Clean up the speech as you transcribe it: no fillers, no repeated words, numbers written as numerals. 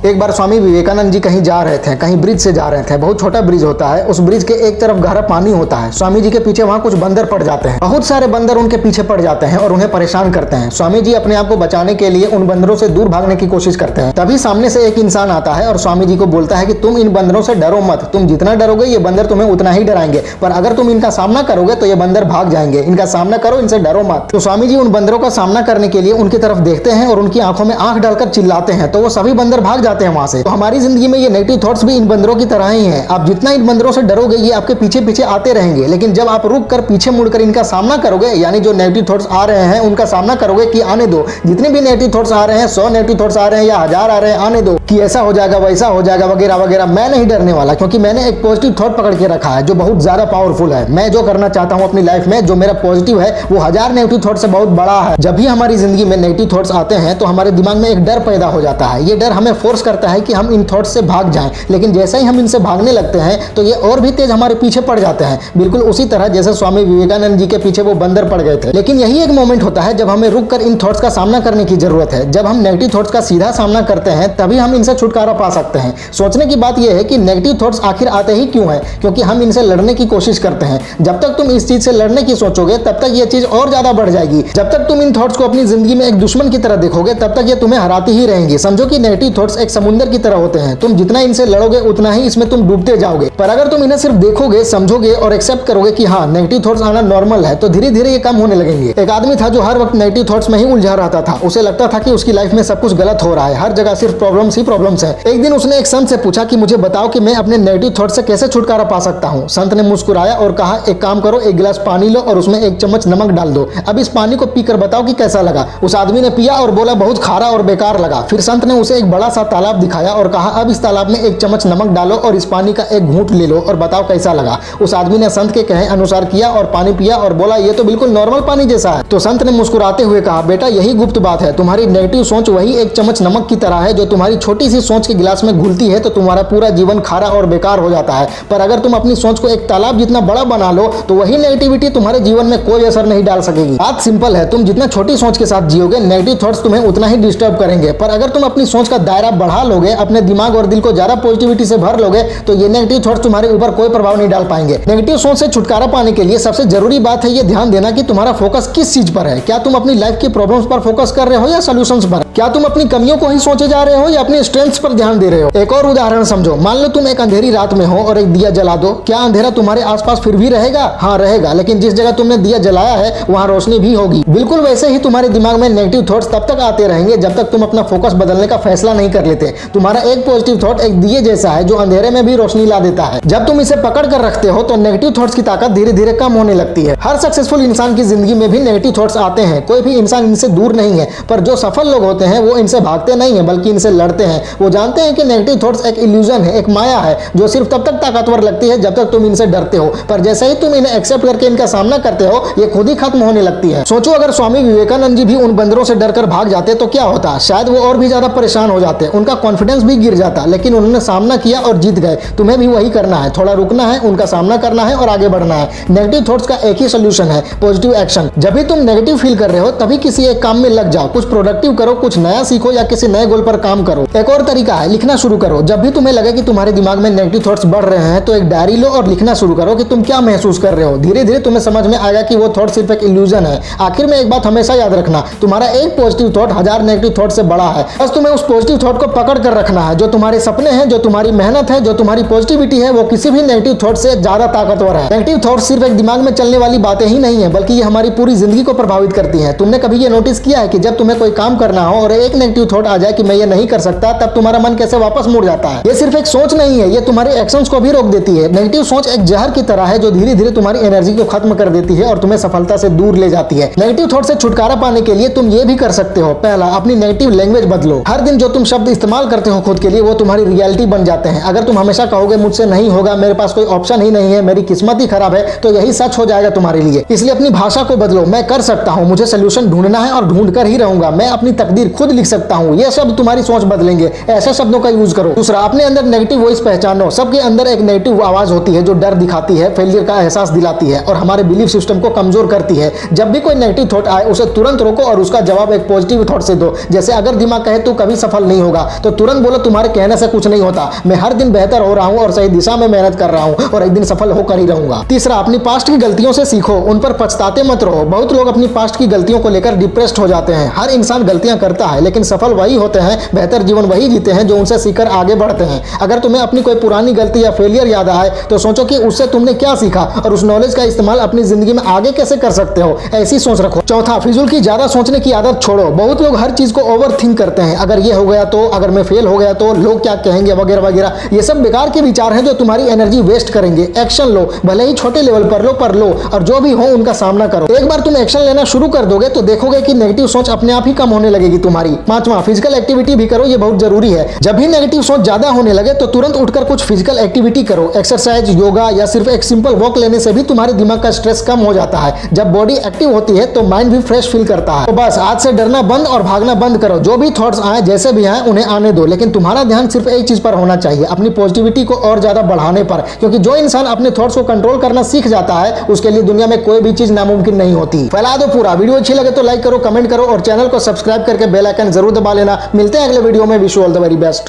एक बार स्वामी विवेकानंद जी कहीं जा रहे थे, कहीं ब्रिज से जा रहे थे। बहुत छोटा ब्रिज होता है, उस ब्रिज के एक तरफ गहरा पानी होता है। स्वामी जी के पीछे वहां कुछ बंदर पड़ जाते हैं। बहुत सारे बंदर उनके पीछे पड़ जाते हैं और उन्हें परेशान करते हैं। स्वामी जी अपने आप को बचाने के लिए उन बंदरों से दूर भागने की कोशिश करते हैं। तभी सामने से एक इंसान आता है और स्वामी जी को बोलता है कि तुम इन बंदरों से डरो मत, तुम जितना डरोगे ये बंदर तुम्हें उतना ही डराएंगे, पर अगर तुम इनका सामना करोगे तो ये बंदर भाग जाएंगे। इनका सामना करो, इनसे डरो मत। तो स्वामी जी उन बंदरों का सामना करने के लिए उनकी तरफ देखते हैं और उनकी आंखों में आंख डालकर चिल्लाते हैं, तो वो सभी बंदर भाग जाते हैं वहां से। तो हमारी जिंदगी में ये नेगेटिव थॉट्स भी इन बंदरों की तरह ही हैं। आप जितना इन बंदरों से डरोगे ये आपके पीछे पीछे आते रहेंगे, लेकिन जब आप रुक कर पीछे मुड़कर इनका सामना करोगे, यानी जो नेगेटिव थॉट्स आ रहे हैं उनका सामना करोगे कि आने दो, जितने भी नेगेटिव थॉट्स आ रहे हैं, 100 नेगेटिव थॉट्स आ रहे हैं या 1000 आ रहे हैं, आने दो, कि ऐसा हो जाएगा वैसा हो जाएगा वगैरह वगैरह। मैं नहीं डरने वाला, क्योंकि मैंने एक पॉजिटिव थॉट पकड़ के रखा है जो बहुत ज्यादा पावरफुल है। मैं जो करना चाहता हूं अपनी लाइफ में, जो मेरा पॉजिटिव है, वो 1000 नेगेटिव थॉट से बहुत बड़ा है। जब भी हमारी जिंदगी में नेगेटिव थॉट्स आते हैं तो हमारे दिमाग में एक डर पैदा हो जाता है। ये डर हमें फोर्स करता है कि हम इन थॉट्स से भाग जाएं, लेकिन जैसे ही हम इनसे भागने लगते हैं तो ये और भी तेज हमारे पीछे पड़ जाते हैं, बिल्कुल उसी तरह जैसे स्वामी विवेकानंद जी के पीछे वो बंदर पड़ गए थे। लेकिन यही एक मोमेंट होता है जब हमें रुक कर इन थॉट्स का सामना करने की जरूरत है। जब हम नेगेटिव थॉट्स का सीधा सामना करते हैं तभी हम इनसे छुटकारा पा सकते हैं। सोचने की बात यह है कि नेगेटिव थॉट्स आखिर आते ही क्यों हैं? क्योंकि हम इनसे लड़ने की कोशिश करते हैं। जब तक तुम इस चीज से लड़ने की सोचोगे तब तक ये चीज और ज्यादा बढ़ जाएगी। जब तक तुम इन थॉट्स को अपनी जिंदगी में एक दुश्मन की तरह देखोगे तब तक ये तुम्हें हराती ही रहेंगी। समझो कि नेगेटिव थॉट्स एक समुंदर की तरह होते हैं। तुम जितना इनसे लड़ोगे उतना ही इसमें तुम डूबते जाओगे। पर अगर तुम इन्हें सिर्फ देखोगे, समझोगे और एक्सेप्ट करोगे कि हाँ नेगेटिव थॉट्स आना नॉर्मल है, तो धीरे धीरे ये कम होने लगेंगे। एक आदमी था जो हर वक्त नेगेटिव थॉट्स में ही उलझा रहता था। उसे लगता था कि उसकी लाइफ में सब कुछ गलत हो रहा है, हर जगह सिर्फ प्रॉब्लम्स ही प्रॉब्लम्स है। एक दिन उसने एक संत से पूछा कि मुझे बताओ कि मैं अपने नेगेटिव थॉट से कैसे छुटकारा पा सकता हूँ। संत ने मुस्कुराया और कहा, एक काम करो, एक गिलास पानी लो और उसमें 1 चम्मच नमक डाल दो। अब इस पानी को पीकर बताओ कि कैसा लगा। उस आदमी ने पिया और बोला, बहुत खारा और बेकार लगा। फिर संत ने उसे एक बड़ा सा तालाब दिखाया और कहा, अब इस तालाब में 1 चम्मच नमक डालो और इस पानी का एक घूंट ले लो और बताओ कैसा लगा। उस आदमी ने संत के कहे अनुसार किया और पानी पिया और बोला, ये तो बिल्कुल नॉर्मल पानी जैसा है। तो संत ने मुस्कुराते हुए कहा, बेटा यही गुप्त बात है, तुम्हारी नेगेटिव सोच वही 1 चम्मच नमक की तरह है जो तुम्हारी छोटी सी सोच के गिलास में घुलती है तो तुम्हारा पूरा जीवन खारा और बेकार हो जाता है। पर अगर तुम अपनी सोच को एक तालाब जितना बड़ा बना लो तो वही नेगेटिविटी तुम्हारे जीवन में कोई असर नहीं डाल सकेगी। बात सिंपल है, तुम जितना छोटी सोच के साथ जियोगे नेगेटिव थॉट्स तुम्हें उतना ही डिस्टर्ब करेंगे। पर अगर तुम अपनी सोच का दायरा बढ़ा लोगे, अपने दिमाग और दिल को ज्यादा पॉजिटिविटी से भर लोगे, तो ये नेगेटिव थॉट्स तुम्हारे ऊपर कोई प्रभाव नहीं डाल पाएंगे। नेगेटिव सोच से छुटकारा पाने के लिए सबसे जरूरी बात है ये ध्यान देना कि तुम्हारा फोकस किस चीज पर है। क्या तुम अपनी लाइफ की प्रॉब्लम्स पर फोकस कर रहे हो या सॉल्यूशंस पर? क्या तुम अपनी कमियों को ही सोचे जा रहे हो या अपनी स्ट्रेंथ्स पर ध्यान दे रहे हो? एक और उदाहरण समझो, मान लो तुम एक अंधेरी रात में हो और एक दिया जला दो। क्या अंधेरा तुम्हारे आसपास फिर भी रहेगा? हाँ रहेगा, लेकिन जिस जगह तुमने दिया जलाया है वहां रोशनी भी होगी। बिल्कुल वैसे ही तुम्हारे दिमाग में नेगेटिव थॉट्स तब तक आते रहेंगे जब तक तुम अपना फोकस बदलने का फैसला नहीं कर लेते। तुम्हारा एक पॉजिटिव थॉट एक दिए जैसा है जो अंधेरे में भी रोशनी ला देता है। जब तुम इसे पकड़ कर रखते हो तो नेगेटिव थॉट्स की ताकत धीरे धीरे कम होने लगती है। हर सक्सेसफुल इंसान की जिंदगी में भी नेगेटिव थॉट्स आते हैं, कोई भी इंसान इनसे दूर नहीं है। पर जो सफल लोग होते हैं वो इनसे भागते नहीं है बल्कि इनसे लड़ते हैं। वो जानते हैं कि नेगेटिव थॉट्स एक इल्यूजन है, एक माया है जो सिर्फ तब तक ताकतवर लगती है जब तक तुम इनसे डरते हो। पर जैसे ही तुम इन्हें एक्सेप्ट करके इनका सामना करते हो ये खुद ही खत्म होने लगती है। सोचो अगर स्वामी विवेकानंद जी भी उन बंदरों से डरकर भाग जाते तो क्या होता? शायद वो और भी ज्यादा परेशान हो जाते, उनका कॉन्फिडेंस भी गिर जाता, लेकिन उन्होंने सामना किया और जीत गए। तुम्हें भी वही करना है, थोड़ा रुकना है, उनका सामना करना है और आगे बढ़ना है। नेगेटिव थॉट्स का एक ही सोल्यूशन है, पॉजिटिव एक्शन। जब भी तुम नेगेटिव फील कर रहे हो तभी किसी एक काम में लग जाओ, कुछ प्रोडक्टिव करो, कुछ नया सीखो या किसी नए गोल पर काम करो। एक और तरीका है, लिखना शुरू करो। जब भी तुम्हें लगे कि तुम्हारे दिमाग में नेगेटिव थॉट्स बढ़ रहे हैं तो एक डायरी लो और लिखना शुरू करो कि तुम क्या महसूस कर रहे हो। धीरे धीरे तुम्हें समझ में आएगा कि वो थॉट सिर्फ एक इल्यूजन है। आखिर में एक बात हमेशा याद रखना, तुम्हारा एक पॉजिटिव थॉट 1000 नेगेटिव थॉट से बड़ा है। बस तुम्हें उस पॉजिटिव थॉट को पकड़ कर रखना है। जो तुम्हारे सपने हैं, जो तुम्हारी मेहनत है, जो तुम्हारी पॉजिटिविटी है, वो किसी भी नेगेटिव थॉट से ज्यादा ताकतवर है। नेगेटिव थॉट सिर्फ एक दिमाग में चलने वाली बातें ही नहीं है बल्कि ये हमारी पूरी जिंदगी को प्रभावित करती हैं। तुमने कभी ये नोटिस किया है कि जब तुम्हें कोई काम करना हो और एक नेगेटिव थॉट आ जाए कि मैं ये नहीं कर सकता, तब तुम्हारा मन कैसे वापस मुड़ जाता है? ये सिर्फ एक सोच नहीं है, ये तुम्हारे एक्शंस को भी रोक देती है। नेगेटिव सोच एक जहर की तरह है जो धीरे धीरे तुम्हारी एनर्जी को खत्म कर देती है और तुम्हें सफलता से दूर ले जाती है। नेगेटिव थॉट से छुटकारा पाने के लिए तुम ये भी कर सकते हो। पहला, अपनी नेगेटिव लैंग्वेज बदलो। हर दिन जो तुम शब्द इस्तेमाल करते हो खुद के लिए वो तुम्हारी रियलिटी बन जाते हैं। अगर तुम हमेशा कहोगे मुझसे नहीं होगा, मेरे पास कोई ऑप्शन ही नहीं है, मेरी किस्मत ही खराब है, तो यही सच हो जाएगा तुम्हारे लिए। इसलिए अपनी भाषा को बदलो। मैं कर सकता हूँ, मुझे सोल्यूशन ढूंढना है और ढूंढ कर ही रहूंगा, मैं अपनी तकदीर खुद लिख सकता हूँ। ये शब्द तुम्हारी सोच बदलेंगे। ऐसे शब्दों का यूज करो। दूसरा, अपने अंदर नेगेटिव वॉइस पहचानो। सबके अंदर एक नेगेटिव आवाज होती है जो डर दिखाती है, फेलियर का एहसास दिलाती है और हमारे बिलीफ सिस्टम को कमजोर करती है। जब भी कोई नेगेटिव थॉट आए उसे तुरंत रोको और उसका जवाब एक पॉजिटिव थॉट से दो। जैसे अगर दिमाग कहे तू कभी सफल नहीं होगा तो तुरंत बोलो तुम्हारे कहने से कुछ नहीं होता, मैं हर दिन बेहतर हो रहा हूँ और सही दिशा में मेहनत कर रहा हूँ और एक दिन सफल होकर ही रहूंगा। तीसरा, अपनी पास्ट की गलतियों से सीखो, उन पर पछताते मत रहो। बहुत लोग अपनी पास्ट की गलतियों को लेकर डिप्रेस्ड हो जाते हैं। हर इंसान गलतियां करता है, लेकिन सफल वही होते हैं, बेहतर जीवन वही जीते हैं जो उनसे सीखकर आगे बढ़ते हैं। अगर तुम्हें अपनी कोई पुरानी गलती या फेलियर याद आए तो सोचो कि उससे तुमने क्या सीखा और उस नॉलेज का इस्तेमाल अपनी जिंदगी में आगे कैसे कर सकते हो, ऐसी सोच रखो। चौथा, फिजूल की ज्यादा सोचने की आदत छोड़ो। बहुत लोग हर चीज को ओवर थिंक करते हैं, अगर ये हो गया तो, अगर मैं फेल हो गया तो, लोग क्या कहेंगे वगैरह वगैरह। ये सब बेकार के विचार हैं जो तुम्हारी एनर्जी वेस्ट करेंगे। एक्शन लो, भले ही छोटे लेवल पर लो, पर लो, और जो भी हो उनका सामना करो। एक बार तुम एक्शन लेना शुरू कर दोगे तो देखोगे कि नेगेटिव सोच अपने आप ही कम होने लगेगी तुम्हारी। पांचवा, फिजिकल एक्टिविटी भी करो, ये बहुत जरूरी है। जब भी नेगेटिव सोच ज्यादा होने लगे तो तुरंत उठकर कुछ फिजिकल एक्टिविटी करो। एक्सरसाइज, योगा या सिर्फ एक सिंपल वॉक लेने से भी तुम्हारे दिमाग का स्ट्रेस कम हो जाता है। जब बॉडी एक्टिव होती है तो माइंड भी फ्रेश फील करता है। तो बस आज से डरना बंद और भागना बंद करो। जो भी थॉट्स आए, जैसे भी आए, उन्हें आने दो, लेकिन तुम्हारा ध्यान सिर्फ एक चीज पर होना चाहिए, अपनी पॉजिटिविटी को और ज्यादा बढ़ाने पर। क्योंकि जो इंसान अपने थॉट्स को कंट्रोल करना सीख जाता है उसके लिए दुनिया में कोई भी चीज नामुमकिन नहीं होती। फैला दो पूरा। वीडियो अच्छी लगे तो लाइक करो, कमेंट करो और चैनल को सब्सक्राइब करके बेल आइकन जरूर दबा लेना। मिलते हैं अगले वीडियो में। Wish you all the very best.